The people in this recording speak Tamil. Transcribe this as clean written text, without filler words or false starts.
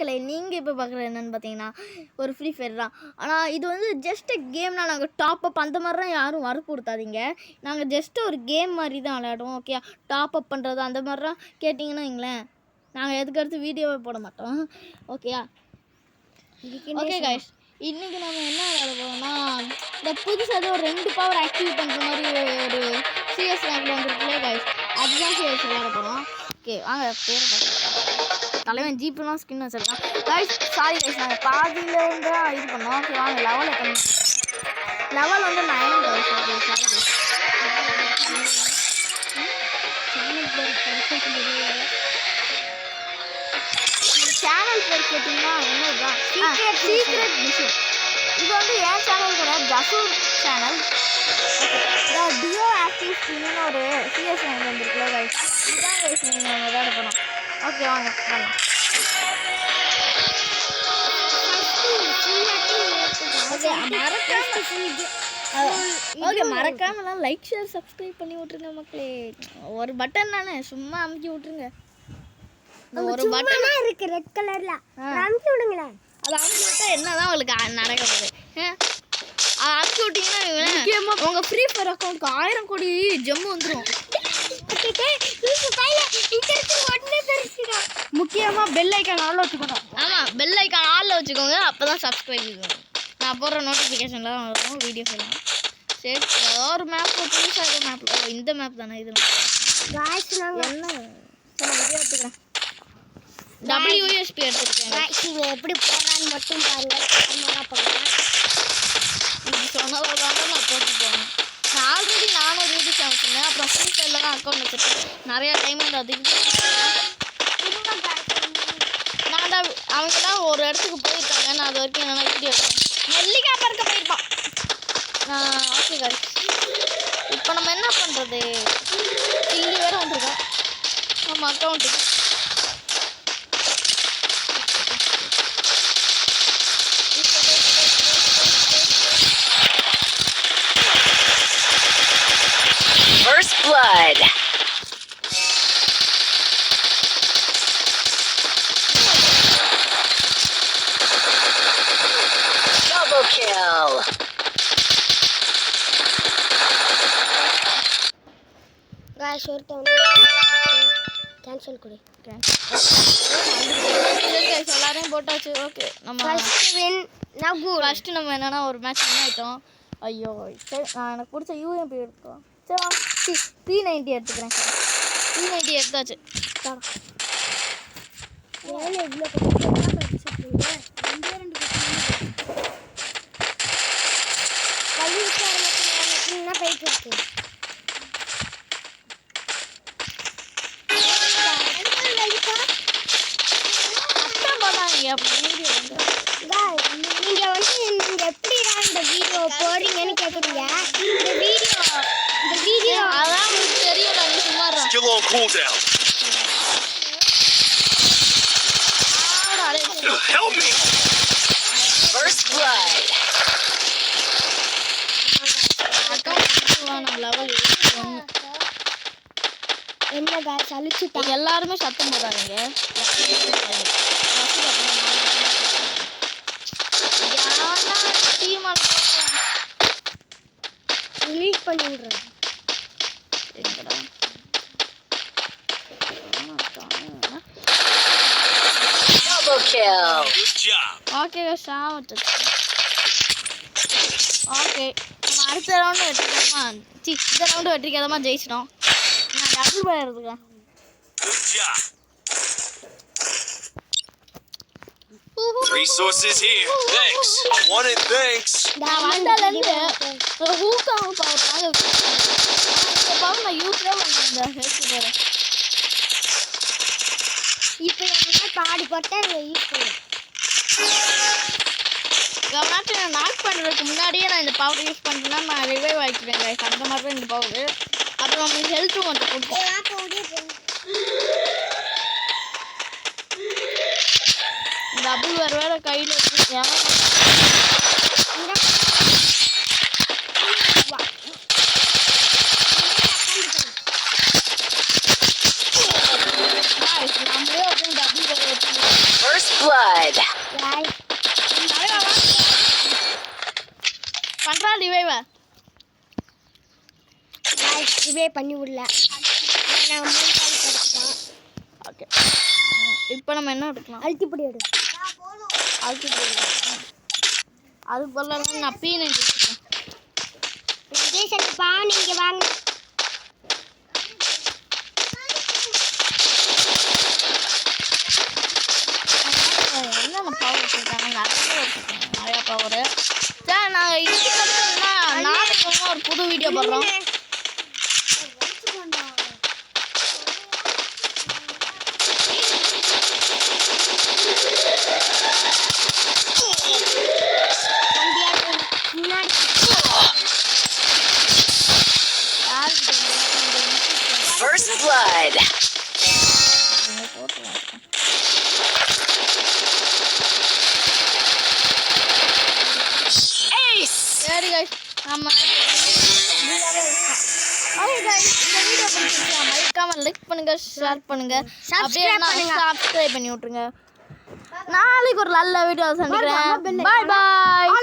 நீங்கள் இப்போ பார்க்குறது என்னென்னு பார்த்தீங்கன்னா ஒரு ஃப்ரீ ஃபயர் தான். ஆனால் இது வந்து ஜஸ்ட் கேம்னா நாங்கள் டாப் அப் அந்த மாதிரிலாம் யாரும் வற்புறுத்தாதீங்க. நாங்கள் ஜஸ்ட் ஒரு கேம் மாதிரி தான் விளையாடுவோம். ஓகே, டாப் அப் பண்ணுறது அந்த மாதிரிலாம் கேட்டிங்கன்னா வைங்களேன், நாங்கள் எதுக்கடுத்து வீடியோவே போட மாட்டோம். ஓகேயா? ஓகே கைஸ், இன்றைக்கி நம்ம என்ன விளையாட போகிறோம்னா இந்த புதுசாக ஒரு 2 பவர் ஆக்டிவேட் பண்ணுற மாதிரி ஒரு சிஎஸ் ரேங்கில் வந்துருக்குல்லே கைஸ், அதுதான் சிஎஸ் விளையாட போகிறோம். ஓகே வாங்க பேரை பார்க்கலாம். தலைவன் ஜீப்லாம் ஸ்கின் வச்சுருக்கான் கைஸ். சாரி கைஸ், நாங்கள் பாதியில் வந்து இது பண்ணோம். ஓகே வாங்க லெவல் எத்தனை, லெவல் வந்து 9 guys. Okay sorry guys. Channel பேர் கேட்டிங்கன்னா என்னதுதான் சீக்ரெட் மிஷன். இது வந்து என் சேனல் கூட ஜசூர் சேனல். ஓகே, டியோ ஆக்டிவ் ஸ்கின்னு ஒரு சிஎஸ் ரேங்க் வந்துருக்குல்ல கைஸ், இதுதான் கைஸ் நீங்கள் விளையாட போனோம். ஓகே வாங்க வாங்க. ஓகே மறக்காமலாம் லைக் ஷேர் சப்ஸ்கிரைப் பண்ணி விட்ருங்க மக்களே. ஒரு பட்டன் தானே, சும்மா அமுக்கி விட்ருங்க. ஒரு பட்டன் இருக்கு ரெட் கலர்ல, அமுக்கி விடுங்களேன். அது அமுக்கி விட்டா என்னதான் உங்களுக்கு நடக்க போகுது? அது அமுக்கி விட்டீங்கன்னா உங்கள் ஃப்ரீ ஃபயர் அக்கௌண்ட்க்கு 1000 கோடி ஜம்மு வந்துடும். முக்கியமாக பெல் ஐக்கான் ஆளில் வச்சுக்கணும். ஆமாம், பெல் ஐக்கான் ஆளில் வச்சுக்கோங்க, அப்போ தான் சப்ஸ்கிரைப் பண்ணுவோம். நான் போடுற நோட்டிஃபிகேஷன்லாம் வரும், வீடியோ சொல்லலாம். சரி, ஏதோ ஒரு மேப் புதுசாக ஏதோ மேப், இந்த மேப் தானே இது என்ன வீடியோ எடுத்துக்கிறேன். WSP எடுத்துருக்கேன். எப்படி போடுறான்னு மட்டும் பாருங்க. இப்படி சொன்னதாக தான் நான் போட்டு போவேன். நான் ஆல்ரெடி நானும் யூடியூப் சேனல் சொன்னேன், அப்புறம் ஃப்ரீ ஃபயரில் தான் அக்கௌண்ட் வச்சுருக்கேன். நிறையா டைம் வந்து அதுக்கு நான் அவங்கெல்லாம் ஒரு இடத்துக்கு போயிருக்காங்க. நான் அது வரைக்கும் என்னென்னா வீடியோ எடுத்தேன். நெல்லிக்காய் பறக்க போயிருப்பான். ஓகே காய், இப்போ நம்ம என்ன பண்ணுறது? இங்கே வேறு வந்துருக்கோம் நம்ம அக்கௌண்ட்டுக்கு. First blood. Double kill. Guys, cancel kudi. எல்லாரையும் போட்டாச்சு. ஓகே, நம்ம ஃபர்ஸ்ட் நம்ம என்னன்னா ஒரு மேட்ச் வின் ஆகிட்டோம். ஐயோ சரி, நான் எனக்கு பிடிச்ச UMP எடுத்தோம். சரி P90 எடுத்துக்கிறேன். P90 எடுத்தாச்சு. நீங்க எப்படி இந்த வீடியோ போறீங்கன்னு கேக்குறீங்க. இந்த வீடியோ அதான் உங்களுக்கு தெரியல, நீ சும்மா இரு. Skill on cooldown. Help me. First blood. என்ன गाइस அழிச்சிட்டா. எல்லாரும் சத்தம் போடாதீங்க. ரிலீஸ் பண்ணிடுறேன். Double kill. Good job. Okay சாவட்டு. ஓகே, நம்ம அடுத்த ரவுண்டு வெற்றிகரமா இந்த ரவுண்டு வெற்றிகரமா ஜெயிச்சிட்டோம். நான் டபுள் பாய் எடுத்துக்கிறேன். Good job. Resources here. Thanks. Wanted thanks. நான் வந்தலேருந்து ஹூக்காக பவர்னால இந்த பவர் நான் யூஸே பண்ண இந்த ஹெல்த் பேர். இப்போ என்ன பாடி போட்டா யூஸ் பண்ணுவேன். கவனாச்சு நான் நாக் பண்ணுறதுக்கு முன்னாடியே நான் இந்த பவர் யூஸ் பண்ணுறேன்னா நான் ரிவைவ் ஆகிக்குவேன் கைஸ். அந்த மாதிரி தான் இந்த பவர். அப்புறம் நம்மளுக்கு ஹெல்த்தும் மட்டும் கொடுக்கும். டபுள் வேறு கையில் வச்சுருக்கேன். நம்மளே டபுள் blood. guys. பண்றா ரிவைவ. guys, இவே பண்ணி விடல. நான் 3 கால் படிச்சேன். ஓகே. இப்போ நம்ம என்ன எடுக்கலாம்? அழுத்திப்படி எடு. அதுக்கு பதிலாக நான் பீனை எடுத்துக்கிறேன். சப்பா நீங்க வாங்க. என்னென்ன பவர் வச்சுருக்காங்க? நிறையா பவரு. சரி நாங்கள் இதுக்கு நாளைக்கு ஒரு புது வீடியோ போடுறோம். First blood. Ace. சரி கைஸ் நம்ம ஓகே கைஸ் இந்த வீடியோ பிடிச்சிருந்தா மறக்காம லைக் பண்ணுங்க, ஷேர் பண்ணுங்க, சப்ஸ்கிரைப் பண்ணி விட்டுருங்க. நாளைக்கு ஒரு நல்ல வீடியோ சந்திக்கிறேன். Bye bye.